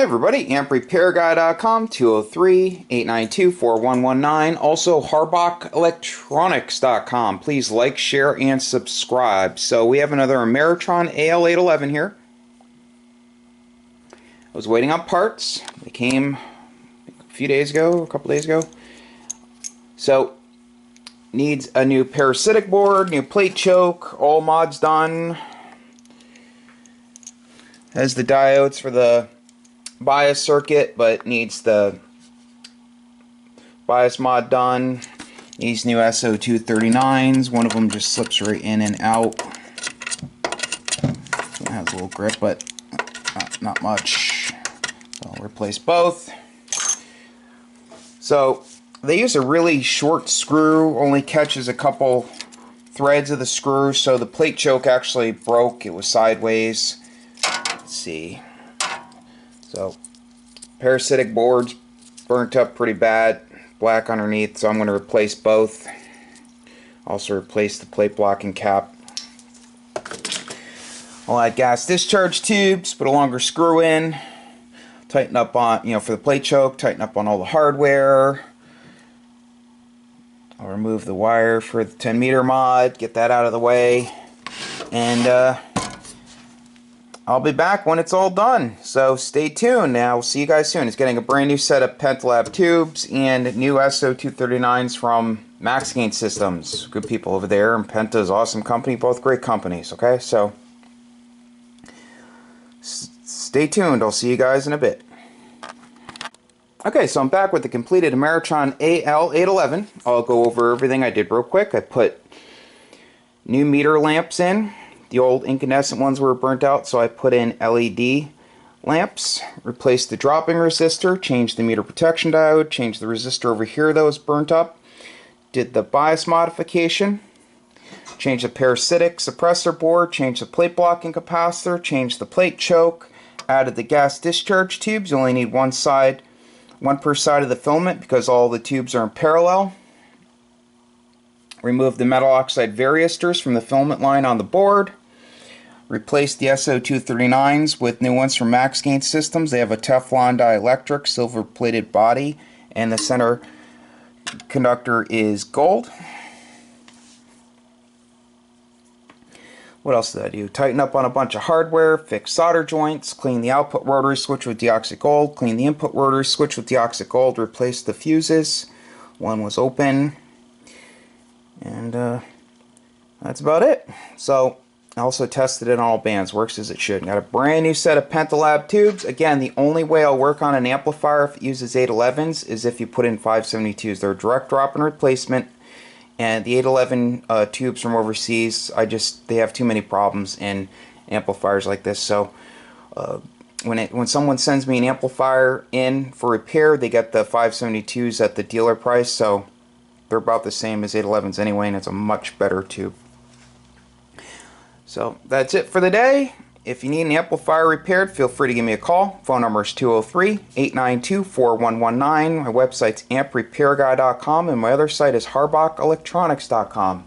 Hey everybody, amprepairguy.com, 203-892-4119. Also, harbachellectronics.com. Please like, share, and subscribe. So we have another Ameritron Al-811 here. I was waiting on parts. They came a few days ago, a couple days ago. So, needs a new parasitic board, new plate choke, all mods done. Has the diodes for the bias circuit, but needs the bias mod done. These new SO239s, one of them just slips right in and out. It has a little grip, but not much. So I'll replace both. So they use a really short screw, only catches a couple threads of the screw, so the plate choke actually broke. It was sideways. Let's see. So, parasitic boards burnt up pretty bad, black underneath, so I'm going to replace both. Also replace the plate blocking cap. I'll add gas discharge tubes, put a longer screw in, tighten up on, for the plate choke, tighten up on all the hardware. I'll remove the wire for the 10 meter mod, get that out of the way, and I'll be back when it's all done, so stay tuned. Now, we'll see you guys soon. It's getting a brand new set of Penta tubes and new SO239s from Max Gain Systems. Good people over there, and Penta's awesome company, both great companies, okay? So, stay tuned. I'll see you guys in a bit. Okay, so I'm back with the completed Ameritron Al-811. I'll go over everything I did real quick. I put new meter lamps in. The old incandescent ones were burnt out, so I put in LED lamps, replaced the dropping resistor, changed the meter protection diode, changed the resistor over here that was burnt up, did the bias modification, changed the parasitic suppressor board, changed the plate blocking capacitor, changed the plate choke, added the gas discharge tubes. You only need one per side of the filament because all the tubes are in parallel. Removed the metal oxide varistors from the filament line on the board. Replaced the SO239s with new ones from Max Gain Systems. They have a Teflon dielectric silver plated body, and the center conductor is gold. What else did I do? Tighten up on a bunch of hardware, fix solder joints, clean the output rotary switch with deoxit gold, clean the input rotary switch with deoxit gold, replace the fuses. One was open, and that's about it. So I also tested it on all bands. Works as it should. Got a brand new set of Penta tubes. Again, the only way I'll work on an amplifier if it uses 811s is if you put in 572s. They're a direct drop in replacement. And the 811 tubes from overseas, they have too many problems in amplifiers like this. So when someone sends me an amplifier in for repair, they get the 572s at the dealer price. So they're about the same as 811s anyway, and it's a much better tube. So that's it for the day. If you need an amplifier repaired, feel free to give me a call. Phone number is 203-892-4119. My website's amprepairguy.com, and my other site is harbachellectronics.com.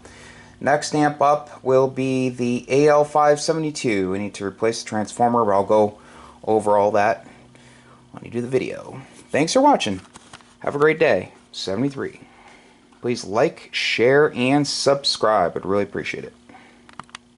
Next amp up will be the AL572. I need to replace the transformer, but I'll go over all that when I do the video. Thanks for watching. Have a great day. 73. Please like, share, and subscribe. I'd really appreciate it.